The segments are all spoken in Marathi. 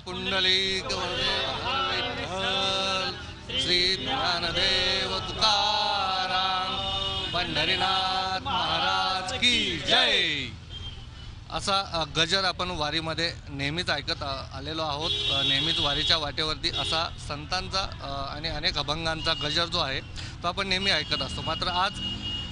पुंडलिक विठ्ठल श्री ज्ञानदेव तुकाराम पंढरीनाथ महाराज की जय असा गजर आपण वारीमध्ये नेहमीच ऐकत आलेलो आहोत। नेहमीच वारीच्या वाटेवरती असा संतांचा आणि अनेक अभंगांचा गजर जो आहे तो आपण नेहमी ऐकत असतो। मात्र आज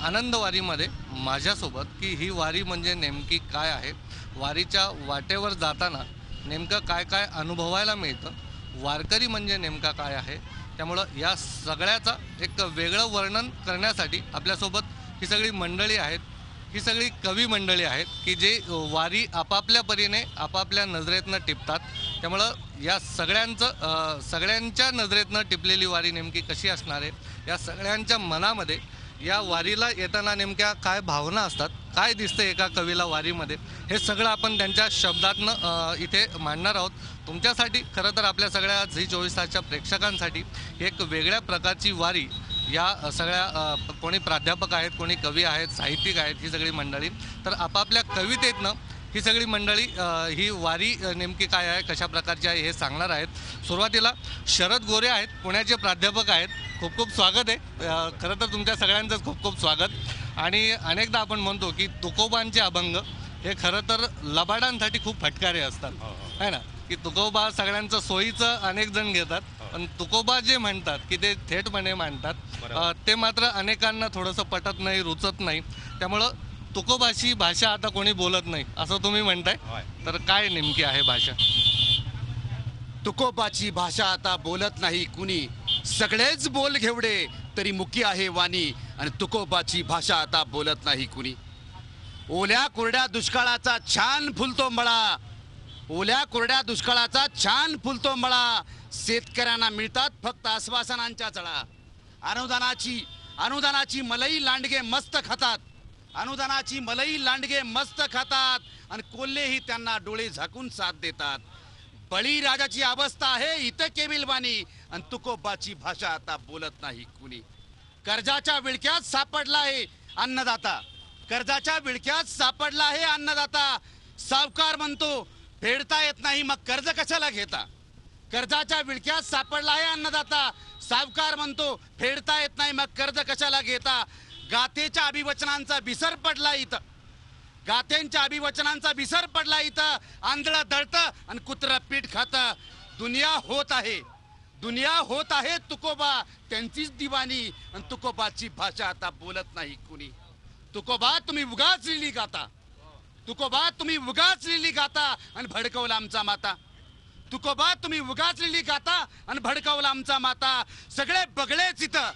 आनंद वारीमध्ये माझ्यासोबत की ही वारी म्हणजे नेमकी काय आहे, वारीच्या वाटेवर जाताना नेमकं काय काय अनुभवायला मिळतं, वारकरी म्हणजे नेमका काय आहे, त्यामुळं या सगळ्याचा एक वेगळं वर्णन करण्यासाठी आपल्यासोबत ही सगळी मंडळी आहेत। ही सगळी कवी मंडळी आहेत की जे वारी आपापल्या परीने आपापल्या नजरेतनं टिपतात। त्यामुळं या सगळ्यांच्या नजरेतनं टिपलेली वारी नेमकी कशी असणार आहे, या सगळ्यांच्या मनामध्ये या वारीला येताना नेमक्या काय भावना असतात, काय दिसतं एका कवीला वारीमध्ये, हे सगळं आपण त्यांच्या शब्दातनं इथे मांडणार आहोत तुमच्यासाठी। खरं तर आपल्या सगळ्या झी 24 तासच्या प्रेक्षकांसाठी एक वेगळ्या प्रकारची वारी या सगळ्या कोणी प्राध्यापक आहेत, कोणी कवी आहेत, साहित्यिक आहेत, ही सगळी मंडळी तर आपापल्या कवितेतनं ही सगळी मंडळी ही वारी नेमकी काय आहे, कशा प्रकारची आहे हे सांगणार आहेत। सुरुवातीला शरद गोरे आहेत, पुण्याचे प्राध्यापक आहेत, खूप खूप स्वागत आहे। खरं तर तुमच्या सगळ्यांचंच खूप खूप स्वागत। आणि अनेकदा आपण म्हणतो की तुकोबांचे अभंग हे खरं तर लबाडांसाठी खूप फटकारे असतात, आहे ना, की तुकोबा सगळ्यांचं सोयीचं अनेक जण घेतात, पण तुकोबा जे म्हणतात की ते थेटपणे मांडतात ते मात्र अनेकांना थोडंसं पटत नाही, रुचत नाही। त्यामुळं तुकोबाची भाषा आता कोणी बोलत नाही असं तुम्ही म्हणताय, तर काय नेमकी आहे भाषा? तुकोबाची भाषा आता बोलत नाही कुणी, सगळेच बोल घेवडे तरी मुकी आहे वाणी, आणि तुकोबाची भाषा आता बोलत नाही कुणी। ओल्या कोरड्या दुष्काळाचा छान फुलतो मळा, ओल्या कोरड्या दुष्काळाचा छान फुलतो मळा, शेतकऱ्यांना मिळतात फक्त आश्वासनांच्या चळा। अनुदानाची मलई लांडगे मस्त खातात, अनुदानाची मलई लांडगे मस्त खातात, आणि कोल्हेही त्यांना डोळे झाकून साथ देतात। बळीराजाची अवस्था आहे इथं केविलवाणी, आणि तुकोबाची भाषा आता बोलत नाही कुणी। कर्जाच्या विळख्यात सापडला आहे अन्नदाता, कर्जाच्या विळख्यात सापडला आहे अन्नदाता, सावकार म्हणतो फेडता येत नाही मग कर्ज कशाला घेता। कर्जाच्या विळख्यात सापडला आहे अन्नदाता, सावकार म्हणतो फेडता येत नाही मग कर्ज कशाला घेता। गाथेच्या अभिवचनांचा विसर पडला इथं, गाथेंच्या अभिवचनांचा विसर पडला इथं, आंधळं दळतं आणि कुत्रं पीठ खातं। दुनिया होत आहे तुकोबा त्यांचीच दिवाणी, आणि तुकोबाची भाषा आता बोलत नाही कुणी। तुकोबा तुम्ही उगाच लिहिली गाता, तुकोबा तुम्ही उगाच लिहिली गाता, आणि भडकवला आमचा माता। तुकोबा तुम्ही उगाच लिहिली गाता आणि भडकवला आमचा माता। सगळे बगळेच इथं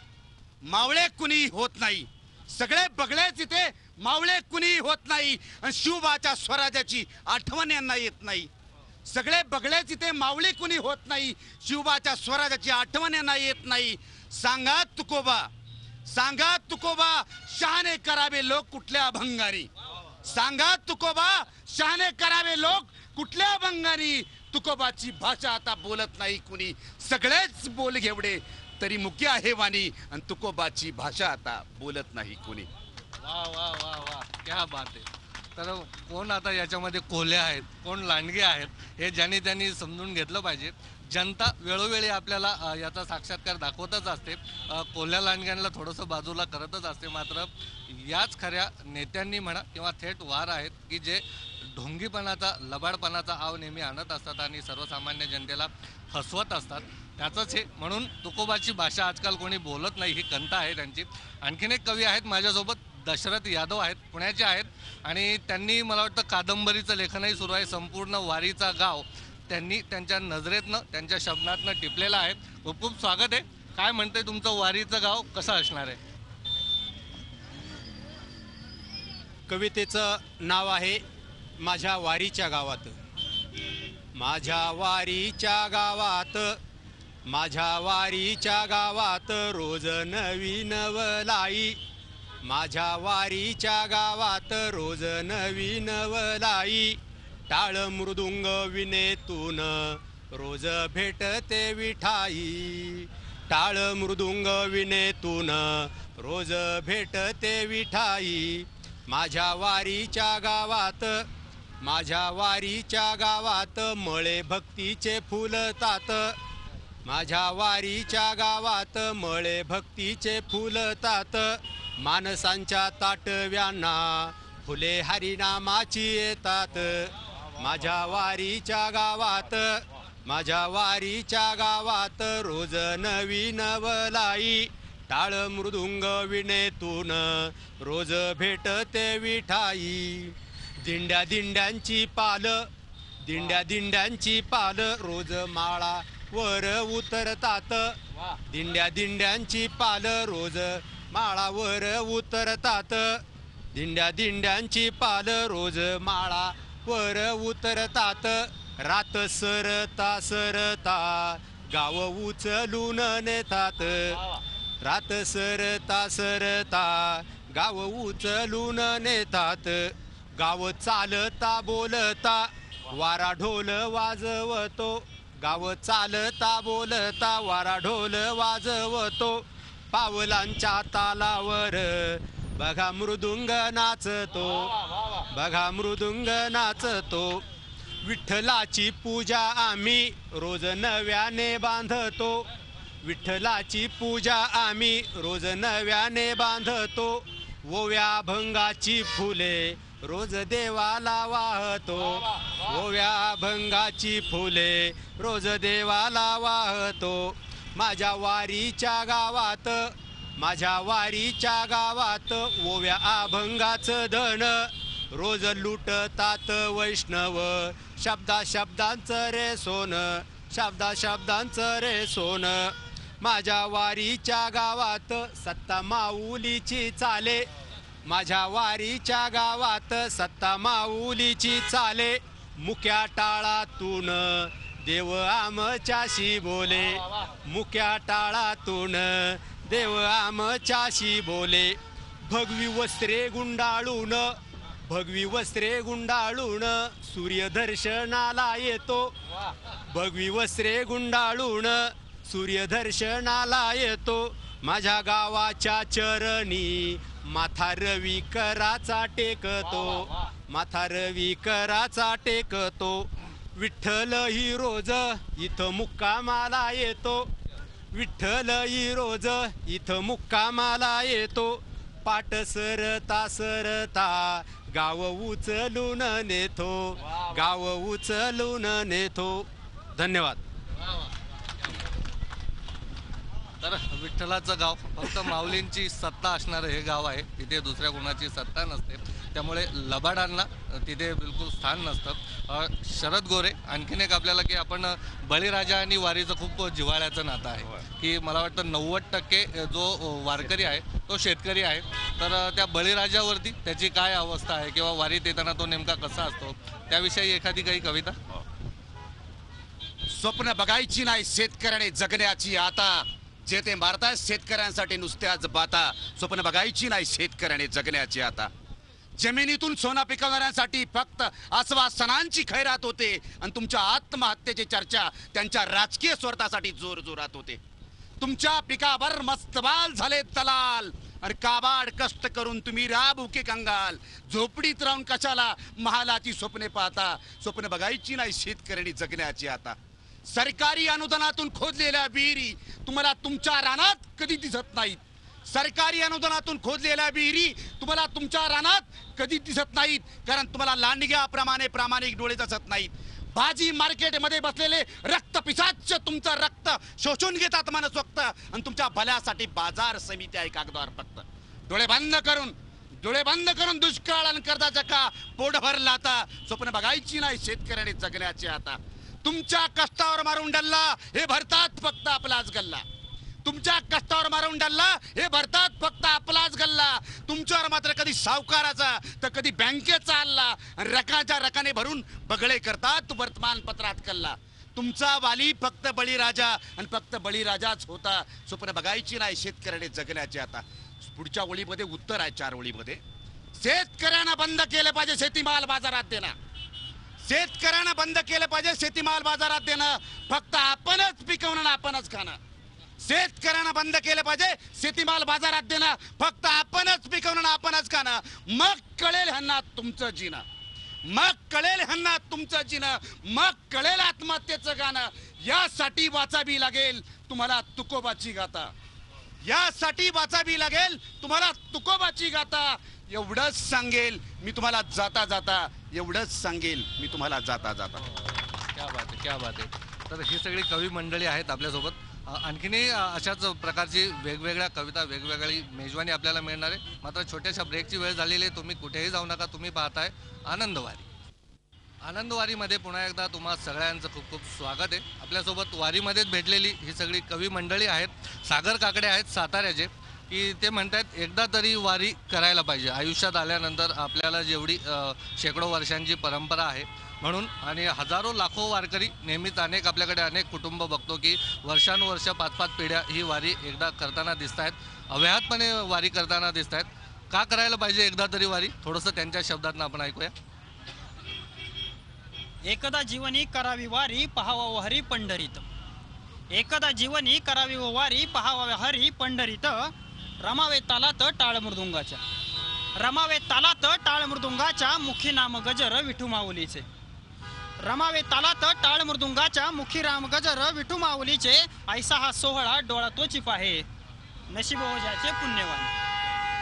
मावळे कुणी होत नाही, सगळे बगळेच इथे मावळे कुणी होत नाही, आणि शिवबाच्या स्वराज्याची आठवण यांना येत नाही। सगळे बगळेच इथे मावळे कुणी होत नाही, शिवबाच्या स्वराज्याची आठवण यांना येत नाही। सांगा तुकोबा शहाणे करावे लोक कुठल्या अभंगारी, सांगा तुकोबा शहाणे करावे लोक कुठल्या अभंगारी। तुकोबाची भाषा आता बोलत नाही कुणी, सगळेच बोल घेवडे तरी मुकी आहे वाणी, आणि तुकोबाची भाषा आता बोलत नाही कुणी। वा वा वा वा, क्या बात आहे। तर कोण आता याच्यामध्ये कोल्हे आहेत, कोण लांडगे आहेत, हे ज्यांनी त्यांनी समजून घेतलं पाहिजे। जनता वेळोवेळी आपल्याला याचा साक्षात्कार दाखवतच असते, कोल्ह्या लांडग्यांना थोडंसं बाजूला करतच असते। मात्र याच खऱ्या नेत्यांनी म्हणा किंवा थेट वार आहेत की जे ढोंगीपणाचा, लबाडपणाचा आव नेहमी आणत असतात आणि सर्वसामान्य जनतेला हसवत असतात, त्याचंच हे। म्हणून तुकोबाची भाषा आजकाल कोणी बोलत नाही, ही खंत आहे त्यांची। आणखीन एक कवी आहेत माझ्यासोबत, दशरथ यादव आहेत, पुण्याचे आहेत, आणि त्यांनी मला वाटतं कादंबरीचं लेखनही सुरू आहे, संपूर्ण वारीचा गाव त्यांनी त्यांच्या नजरेतनं, त्यांच्या शब्दातनं टिपलेलं आहे। खूप खूप स्वागत आहे। काय म्हणते तुमचं वारीचं गाव कसं असणार आहे? कवितेचं नाव आहे माझ्या वारीच्या गावात। माझ्या वारीच्या गावात, माझ्या वारीच्या गावात रोज नवी नवलाई, माझ्या वारीच्या गावात रोज नवी नवलाई, टाळ मृदुंग विनेतून रोज भेटते विठाई, टाळ मृदुंग विनेतून रोज भेटते विठाई। माझ्या वारीच्या गावात माझ्या वारीच्या गावात मळे भक्तीचे फुलतात. माझ्या वारीच्या गावात मळे भक्तीचे फुलतात. माणसांच्या ताटव्यांना फुले हरिनामाची येतात. माझ्या वारीच्या गावात, माझ्या वारीच्या गावात रोज नवीन वलाई. टाळ मृदुंग विणेतून रोज भेटते विठाई. दिंड्या दिंड्यांची पाल, दिंड्या दिंड्यांची पाल रोज माळा वर उतरतात. दिंड्या दिंड्यांची पाल रोज माळावर उतरतात. दिंड्या दिंड्यांची पाल रोज माळावर उतरतात. रात सरता सरता गाव उचलून नेतात. रात सरता सरता गाव उचलून नेतात. गाव चालता बोलता वारा ढोल वाजवतो. गाव चालता बोलता वारा ढोल वाजवतो. पावलांच्या तालावर बघा मृदुंग नाचतो. बघा मृदुंग नाचतो. विठ्ठलाची पूजा आम्ही रोज नव्याने बांधतो. विठ्ठलाची पूजा आम्ही रोज नव्याने बांधतो. ओव्या भंगाची फुले रोज देवाला वाहतो. ओव्या भंगाची फुले रोज देवाला वाहतो. माझ्या वारीच्या गावात, माझ्या वारीच्या गावात ओव्या अभंगाचं धन रोज लुटतात वैष्णव. शब्दा शब्दांचं रे सोन, शब्दा शब्दांचं रे सोन. माझ्या वारीच्या गावात सत्ता माऊलीची चाले. माझ्या वारीच्या गावात सत्ता माऊलीची चाले. मुक्या टाळातून देव आमच्याशी बोले. मुक्या टाळातून देव आमच्याशी बोले. भगवी वस्त्रे गुंडाळून, भगवी वस्त्रे गुंडाळून सूर्यदर्शनाला येतो. भगवी वस्त्रे गुंडाळून सूर्यदर्शनाला येतो. माझ्या गावाच्या चरणी माथा रवी कराचा टेकतो. माथा रवी कराचा टेकतो. विठ्ठल ही रोज इथं मुक्कामाला येतो. विठ्ठल ही रोज इथं मुक्कामाला येतो. पाट सरता सरता गाव उचलून नेतो. गाव उचलून नेतो. धन्यवाद. तर विठ्ठलाचं गाव फक्त माऊलींची सत्ता असणारं हे गाव आहे. तिथे दुसऱ्या कोणाची सत्ता नसते. त्यामुळे लबाडांना तिथे बिलकुल स्थान नसतं. शरद गोरे आणखीन एक आपल्याला की आपण बळीराजा आणि वारीचं खूप जिव्हाळ्याचं नातं आहे की मला वाटतं 90% जो वारकरी आहे तो शेतकरी आहे. तर त्या बळीराजावरती त्याची काय अवस्था आहे किंवा वारीत येताना तो नेमका कसा असतो त्याविषयी एखादी काही कविता. स्वप्न बघायची नाही शेतकऱ्याने जगण्याची आता. जे ते मारताय शेतकऱ्यांसाठी नुसत्याच बाता. स्वप्न बघायची नाही शेतकऱ्याने जगण्याची आता. जमिनीतून सोना पिकवणाऱ्यांसाठी फक्त आश्वासनांची खैरात होते आणि तुमच्या आत्महत्येची चर्चा त्यांच्या राजकीय स्वार्थासाठी जोर जोरात होते. तुमच्या पिकावर मस्तबाल झाले दलाल आणि काबाड कष्ट करून तुम्ही राबुके कंगाल. झोपडीत राहून कशाला महालाची स्वप्ने पाहता. स्वप्न बघायची नाही शेतकऱ्यांनी जगण्याची आता. सरकारी अनुदानातून खोदलेल्या विहिरी तुम्हाला तुमच्या रानात कधी दिसत नाहीत. सरकारी अनुदानातून खोदलेल्या विहिरी तुम्हाला तुमच्या रानात कधी दिसत नाहीत. कारण तुम्हाला लांडग्याप्रमाणे प्रामाणिक डोळे दिसत नाहीत. भाजी मार्केटमध्ये बसलेले रक्त पिशाच तुमचं रक्त शोषून घेतात मनसोक्त आणि तुमच्या भल्यासाठी बाजार समिती आहे कागदावर फक्त. डोळे बंद करून दुष्काळ आणि कर्जाचा का पोट भरला आता. स्वप्न बघायची नाही शेतकऱ्याने जगण्याचे आता. तुमच्या कष्टावर मारून डल्ला हे भरतात फक्त आपलाच गल्ला. तुमच्या कष्टावर मारून डल्ला हे भरतात फक्त आपलाच गल्ला. तुमच्यावर मात्र कधी सावकाराचा तर कधी बँकेचा हल्ला. रकाच्या रकाने भरून बगळे करतात वर्तमानपत्रात कल्ला. तुमचा वाली फक्त बळीराजा आणि फक्त बळीराजाच होता. स्वप्न बघायची नाही शेतकऱ्याने जगण्याचे आता. पुढच्या ओळीमध्ये उत्तर आहे 4 ओळीमध्ये. शेतकऱ्यांना बंद केलं पाहिजे शेतीमाल बाजारात देणं. शेतकऱ्यांना बंद केलं पाहिजे शेतीमाल बाजारात देणं. फक्त आपणच पिकवणं आपणच खाणं. शेतकऱ्यांना बंद केलं पाहिजे शेतीमाल बाजारात देणं. फक्त आपणच पिकवणं आपणच खाणं. मग कळेल ह्यांना तुमचं जीणं. मग कळेल ह्यांना तुमचं जिणं, मग कळेल आत्महत्येचं गाणं. यासाठी वाचावी लागेल तुम्हाला तुकोबाची गाथा, यासाठी वाचावी लागेल तुम्हाला तुकोबाची गाथा. एवढंच सांगेल मी तुम्हाला जाता जाता, एवढंच सांगेल मी तुम्हाला जाता जाता. क्या बात आहे, क्या बात आहे. तर ही सगळी कवी मंडळी आहेत आपल्यासोबत. आणखीनही अशाच प्रकारची वेगवेगळ्या कविता, वेगवेगळी मेजवानी आपल्याला मिळणार आहे. मात्र छोट्याशा ब्रेकची वेळ झालेली आहे. तुम्ही कुठेही जाऊ नका. तुम्ही पाहताय आनंदवारी. आनंदवारीमध्ये पुन्हा एकदा तुम्हा सगळ्यांचं खूप खूप स्वागत आहे. आपल्यासोबत वारीमध्येच भेटलेली ही सगळी कवी मंडळी आहेत. सागर काकडे आहेत साताऱ्याचे, की ते म्हणतात एकदा तरी वारी करायला पाहिजे आयुष्यात आल्यानंतर. आपल्याला जेवढी शेकडो वर्षांची परंपरा आहे म्हणून, आणि हजारो लाखो वारकरी नेहमीच आपल्याकडे अनेक कुटुंब बघतो की वर्षानुवर्ष 5-5 पिढ्या ही वारी एकदा करताना दिसत आहेत, अव्याहतपणे वारी करताना दिसत आहेत. का करायला पाहिजे एकदा तरी वारी, थोडंसं त्यांच्या शब्दातनं आपण ऐकूया. एकदा जीवनी करावी वारी पहावा हरी पंढरीत. एकदा जीवनी करावी वारी पहावा हरी पंढरीत. रमावे तालात टाळ मृदुंगाच्या, रमावे तालात टाळ मृदुंगाच्या मुखी नाम गजर विठू माऊलीचे. रमावे तालात टाळ मृदुंगाच्या मुखी राम गजर विठू माऊलीचे. ऐसा हा सोहळा डोळा तोची पाहे नशिबो ज्याचे पुण्यवान.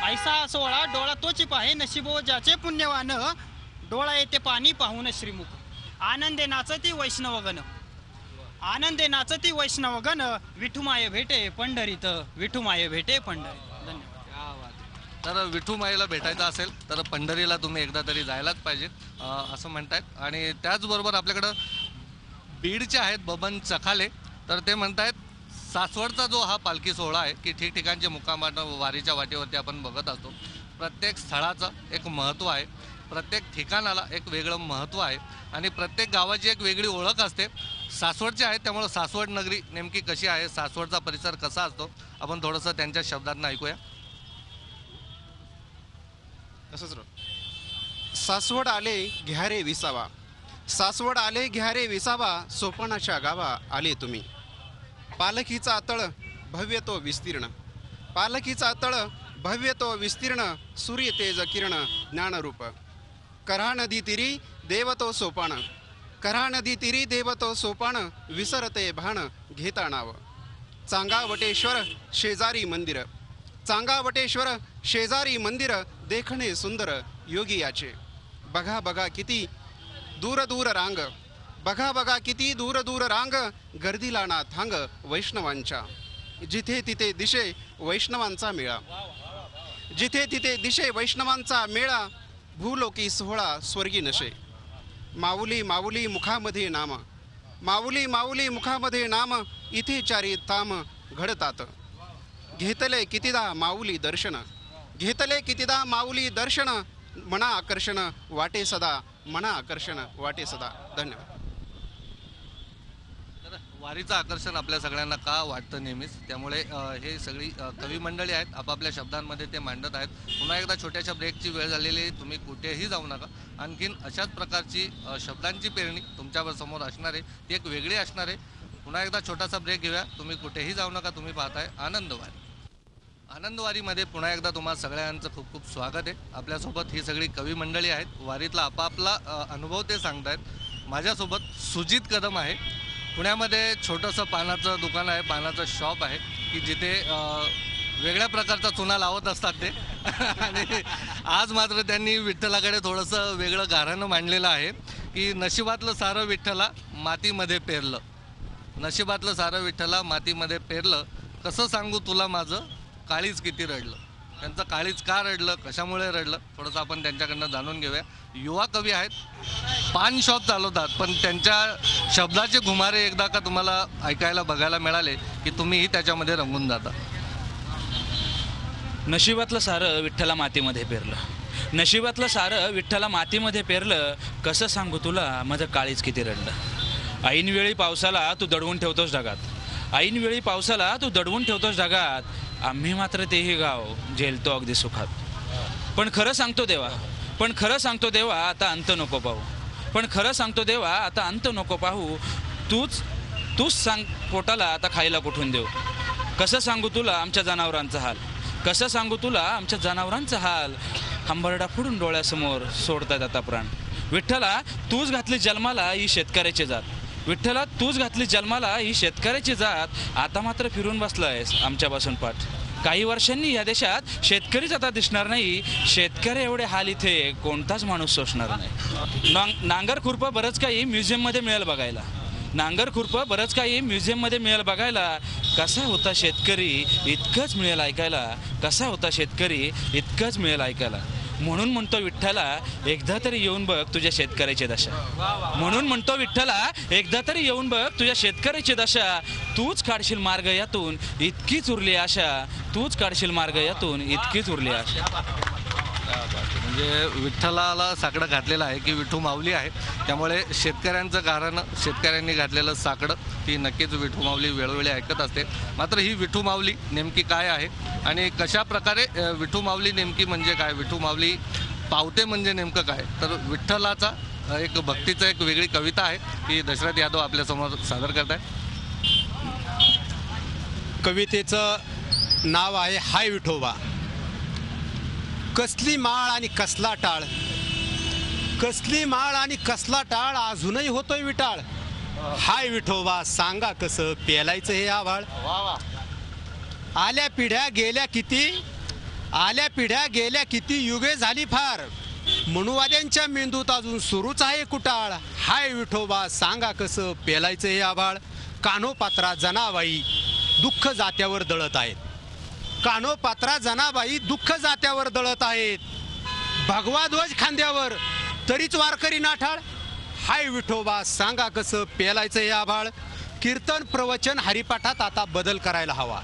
ऐसा हा सोहळा डोळा तोची पाहे नशिबो ज्याचे पुण्यवान. डोळा येते पाणी पाहून श्रीमुख, आनंदे नाचती वैष्णवगण, आनंदे नाचती वैष्णवगण. विठुमाय भेटे पंढरीत, विठुमाय भेटे पंढरीत. धन्यवाद. तर विठू माईला भेटायचं असेल तर पंढरीला तुम्ही एकदा तरी जायलाच पाहिजे असं म्हणतायत. आणि त्याचबरोबर आपल्याकडं बीडचे आहेत बबन चखाले, तर ते म्हणतायत सासवडचा जो हा पालखी सोहळा आहे की ठिकठिकाणचे मुक्कामात वारीच्या वाटेवरती आपण बघत असतो. प्रत्येक स्थळाचं एक महत्त्व आहे, प्रत्येक ठिकाणाला एक वेगळं महत्त्व आहे आणि प्रत्येक गावाची एक वेगळी ओळख असते. सासवडचे आहेत त्यामुळं सासवड नगरी नेमकी कशी आहे, सासवडचा परिसर कसा असतो, आपण थोडंसं त्यांच्या शब्दातनं ऐकूया. सासवड आले घ्यारे विसावा, सासवड आले घ्यारे विसावा. सोपानाच्या गावा आले तुम्ही. पालखीचा तळ भव्य तो विस्तीर्ण, पालखीचा तळ भव्य तो विस्तीर्ण. सूर्य तेज किरण ज्ञानरूप. कऱ्हा नदी तिरी देव तो सोपान, कऱ्हा नदी तिरी देव तो सोपान. विसरते भान घेता नाव. चांगावटेश्वर शेजारी मंदिर, चांगावटेश्वर शेजारी मंदिर. देखणे सुंदर योगी याचे. बघा बघा किती दूर दूर रांग, बघा बघा किती दूर दूर रांग. गर्दीला ना थांग वैष्णवांच्या. जिथे तिथे दिशे वैष्णवांचा मेळा, जिथे तिथे दिशे वैष्णवांचा मेळा. भूलोकी सोहळा स्वर्गी नशे. माऊली माऊली मुखामध्ये नाम, माऊली माऊली मुखामध्ये नाम. इथे चारी ताम घडतात. घेतले कितीदा माऊली दर्शन, घेतले कितीदा माऊली दर्शन. मना आकर्षण वाटे सदा, मना आकर्षण वाटे सदा. धन्यवाद. तर वारीचं आकर्षण आपल्या सगळ्यांना का वाटतं नेहमीच, त्यामुळे हे सगळी कवी मंडळी आहेत आपापल्या शब्दांमध्ये ते मांडत आहेत. पुन्हा एकदा छोट्याशा ब्रेकची वेळ झालेली आहे, तुम्ही कुठेही जाऊ नका. आणखीन अशाच प्रकारची शब्दांची पेरणी तुमच्यावर समोर असणार आहे, ती एक वेगळी असणार आहे. पुन्हा एकदा छोटासा ब्रेक घेऊया. तुम्ही कुठेही जाऊ नका. तुम्ही पाहताय आनंदवारी. आनंदवारीमध्ये पुन्हा एकदा तुम्हा सगळ्यांचं खूप खूप स्वागत आहे. आपल्यासोबत ही सगळी कवी मंडळी आहेत, वारीतला आपापला अनुभव ते सांगतायत. माझ्यासोबत सुजित कदम आहे. पुण्यामध्ये छोटंसं पानाचं दुकान आहे, पानाचं शॉप आहे की जिथे वेगळ्या प्रकारचा चुना लावत असतात ते. आणि आज मात्र त्यांनी विठ्ठलाकडे थोडंसं वेगळं गाऱ्हाणं मांडलेलं आहे की नशिबातलं सारं विठ्ठला मातीमध्ये पेरलं, नशिबातलं सारं विठ्ठला मातीमध्ये पेरलं. कसं सांगू तुला माझं काळीज किती रडलं. त्यांचं काळीज का रडलं, कशामुळे रडलं, थोडंसं आपण त्यांच्याकडनं जाणून घेऊया. युवा कवी आहेत, पान शॉप चालवतात, पण त्यांच्या शब्दाचे घुमारे एकदा का तुम्हाला ऐकायला बघायला मिळाले की तुम्हीही त्याच्यामध्ये रंगून जाता. नशिबातलं सारं विठ्ठला मातीमध्ये पेरलं, नशिबातलं सारं विठ्ठला मातीमध्ये पेरलं. कसं सांगू तुला माझं काळीज किती रडलं. ऐनवेळी पावसाला तू दडवून ठेवतोस ढगात, ऐनवेळी पावसाला तू दडवून ठेवतोस ढगात. आम्ही मात्र तेही गाव झेलतो अगदी सुखात. पण खरं सांगतो देवा, पण खरं सांगतो देवा आता अंत नको पाहू, पण खरं सांगतो देवा आता अंत नको पाहू. तूच सांग पोटाला आता खायला कुठून देऊ. कसं सांगू तुला आमच्या जनावरांचा हाल, कसं सांगू तुला आमच्या जनावरांचा हाल. हंबरडा फोडून डोळ्यासमोर सोडतात आता प्राण, विठ्ठला तूच घातली जन्माला ही शेतकऱ्याची जात, विठ्ठला तूच घातली जन्माला ही शेतकऱ्याची जात, आता मात्र फिरून बसलायस आमच्यापासून पाठ. काही वर्षांनी या देशात शेतकरीच आता दिसणार नाही, शेतकरी एवढे हाल इथे कोणताच माणूस सोसणार नाही. नांगर खुरपं बरंच काही म्युझियममध्ये मिळेल बघायला, नांगर खुरपं बरंच काही म्युझियममध्ये मिळेल बघायला. कसा होता शेतकरी इतकंच मिळेल ऐकायला, कसा होता शेतकरी इतकंच मिळेल ऐकायला. म्हणून म्हणतो विठ्ठला एकदा तरी येऊन बघ तुझ्या शेतकऱ्याची दशा, म्हणून म्हणतो विठ्ठला एकदा तरी येऊन बघ तुझ्या शेतकऱ्याची दशा. तूच काढशील मार्ग यातून इतकीच उरली आशा, तूच काढशील मार्ग यातून इतकीच उरली आशा. म्हणजे विठ्ठलाला साकडं घातलेलं आहे की विठू माऊली आहे, त्यामुळे शेतकऱ्यांचं कारण शेतकऱ्यांनी घातलेलं साकडं ती नक्कीच विठू माऊली वेळोवेळी ऐकत असते. मात्र ही विठू माऊली नेमकी काय आहे आणि कशा प्रकारे विठू माऊली नेमकी म्हणजे काय, विठू माऊली पावते म्हणजे नेमकं काय, तर विठ्ठलाचा एक भक्तीचं एक वेगळी कविता आहे की दशरथ यादव आपल्यासमोर सादर करत आहे. कवितेचं नाव आहे हाय विठोबा. कसली माळ आणि कसला टाळ, कसली माळ आणि कसला टाळ, अजूनही होतोय विटाळ. हाय विठोबा सांगा कसं पेलायचं हे आभाळ. आल्या पिढ्या गेल्या किती, आल्या पिढ्या गेल्या किती, युगे झाली फार, मनुवाद्यांच्या मेंदूत अजून सुरूच आहे कुटाळ. हाय विठोबा सांगा कसं पेलायचं हे आभाळ. कान्होपात्रा जनाबाई दुःख जात्यावर दळत आहेत, कान्होपात्रा जनाबाई दुःख जात्यावर दळत आहेत. भगवा ध्वज खांद्यावर तरीच वारकरी नाठाळ. हाय विठोबा सांगा कसं पेलायचं हे आभाळ. कीर्तन प्रवचन हरिपाठात आता बदल करायला हवा,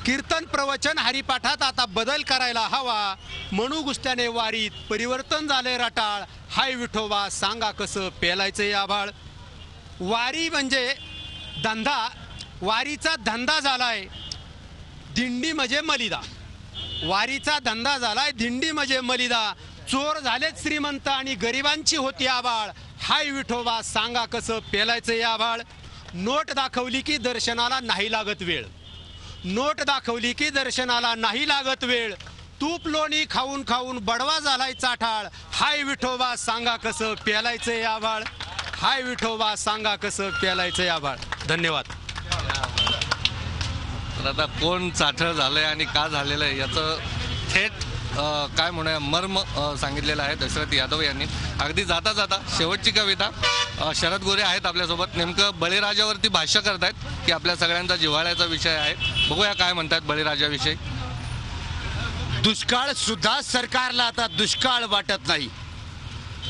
कीर्तन प्रवचन हरिपाठात आता बदल करायला हवा. म्हणू गुस्त्याने वारीत परिवर्तन झाले रटाळ. हाय विठोबा सांगा कसं पेलायचं हे आभाळ. वारी म्हणजे धंदा, वारीचा धंदा झालाय दिंडी म्हणजे मलिदा, वारीचा धंदा झालाय दिंडी म्हणजे मलिदा. चोर झालेत श्रीमंत आणि गरिबांची होती आबाळ. हाय विठोबा सांगा कसं पेलायचं हे आभाळ. नोट दाखवली की दर्शनाला नाही लागत वेळ, नोट दाखवली की दर्शनाला नाही लागत वेळ. तूप लोणी खाऊन खाऊन बडवा झालाय चाठाळ. हाय विठोबा सांगा कसं पेलायचं हे आभाळ. हाय विठोबा सांगा कसं पेलायचं हे आभाळ. धन्यवाद. तर आता कोण चाठळ झालंय आणि का झालेलं आहे याचं थेट काय म्हणूया मर्म सांगितलेलं आहे दशरथ यादव यांनी. अगदी जाता जाता शेवटची कविता शरद गोरे आहेत आपल्यासोबत, नेमकं बळीराजावरती भाष्य करतायत की आपल्या सगळ्यांचा जिव्हाळ्याचा विषय आहे. बघूया काय म्हणतात बळीराजाविषयी. दुष्काळ सुद्धा सरकारला आता दुष्काळ वाटत नाही,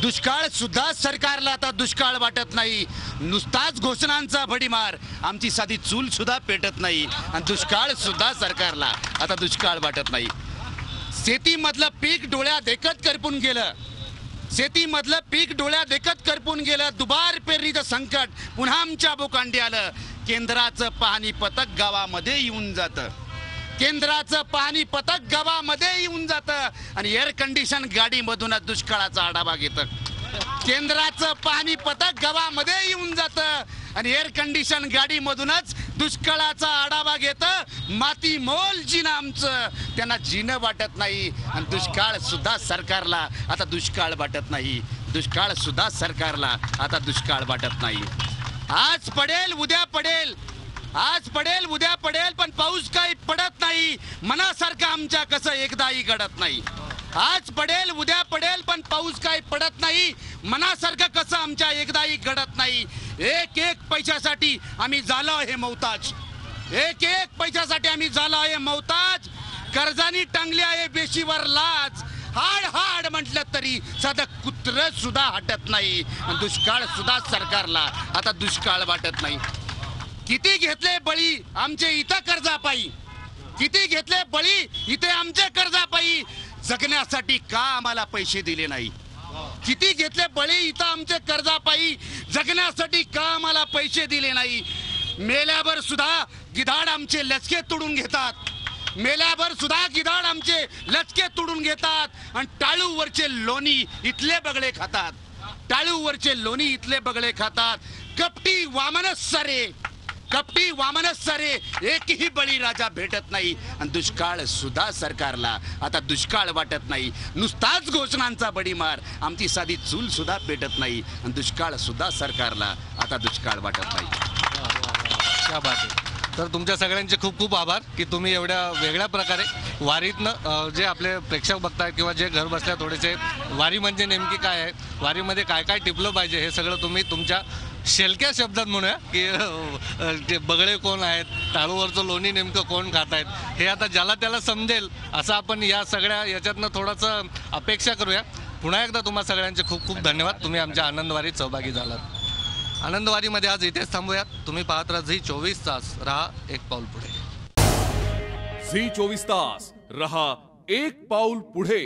दुष्काळ सुद्धा सरकारला आता दुष्काळ वाटत नाही. नुसताच घोषणांचा भडीमार, आमची साधी चूल सुद्धा पेटत नाही आणि दुष्काळ सुद्धा सरकारला आता दुष्काळ वाटत नाही. शेतीमधलं पीक डोळ्या देखत करपून गेलं, शेतीमधलं पीक डोळ्या देखत करपून गेलं. दुबार पेरणीचं संकट पुन्हा आमच्या बोकांडी आलं. केंद्राचं पाहणी पथक गावामध्ये येऊन जातं, केंद्राचं पाहणी पथक गावामध्ये येऊन जातं आणि एअर कंडिशन गाडीमधूनच दुष्काळाचा आढावा घेतं. केंद्राचं पाहणी पथक गावामध्ये येऊन जातं आणि एअर कंडिशन गाडीमधूनच दुष्काळाचा आढावा घेतं. माती मोल जिनं आमचं त्यांना जिनं वाटत नाही आणि दुष्काळ सुद्धा सरकारला आता दुष्काळ वाटत नाही, दुष्काळ सुद्धा सरकारला आता दुष्काळ वाटत नाही. आज पडेल उद्या पडेल, आज पडेल उद्या पडेल पण पाऊस काही पडत नाही. मनासारखं आमच्या कसं एकदाही घडत नाही. आज पडेल उद्या पडेल पण पाऊस काही पडत नाही. मनासारखं कसं आमच्या एकदाही घडत नाही. एक एक पैशासाठी आम्ही झालो आहे मौताज, एक एक पैशासाठी आम्ही झालो आहे मौताज. कर्जानी टांगली आहे बेशीवर लाज. हाड हाड म्हटलं तरी साधं कुत्र सुद्धा हटत नाही. दुष्काळ सुद्धा सरकारला आता दुष्काळ वाटत नाही. किती घेतले बळी आमचे इथं कर्जापायी, किती घेतले बळी इथे आमचे कर्जापायी. जगण्यासाठी का आम्हाला पैसे दिले नाही. किती घेतले बळी इथं आमचे कर्जापायी. जगण्यासाठी का आम्हाला पैसे दिले नाही. मेल्यावर सुद्धा गिधाड आमचे लचके तोडून घेतात, मेल्यावर सुद्धा गिधाड आमचे लचके तोडून घेतात आणि टाळूवरचे लोणी इथले बगळे खातात, टाळूवरचे लोणी इथले बगळे खातात. कपटी वामनच सारे, कपटी वामनच सारे, एकही बळीराजा भेटत नाही. आणि दुष्काळ सुद्धा सरकारला आता दुष्काळ वाटत नाही. नुसताच घोषणांचा बडीमार, आमची साधी चूल सुद्धा पेटत नाही. आणि दुष्काळ सुद्धा सरकारला आता दुष्काळ वाटत नाही. क्या बात आहे. तर तुमच्या सगळ्यांचे खूप खूप आभार की तुम्ही एवढ्या वेगळ्या प्रकारे वारीतनं जे आपले प्रेक्षक बघतायत किंवा जे घर बसल्या थोडेसे वारी म्हणजे नेमकी काय आहे, वारीमध्ये काय काय टिपलं पाहिजे, हे सगळं तुम्ही तुमच्या शेलक्या शब्दात म्हणूया की ते बगळे कोण आहेत, टाळूवरचं लोणी नेमकं कोण खात आहेत, हे आता ज्याला त्याला समजेल असं आपण या सगळ्या याच्यातनं थोडंसं अपेक्षा करूया. पुन्हा एकदा तुम्हा सगळ्यांचे खूप खूप धन्यवाद. तुम्ही आमच्या आनंदवारीत सहभागी झालात. आनंदवारीमध्ये आज इथेच थांबूयात. तुम्ही पाहत राहा झी 24 तास, रहा एक पाऊल पुढे. झी 24 तास, रहा एक पाऊल पुढे.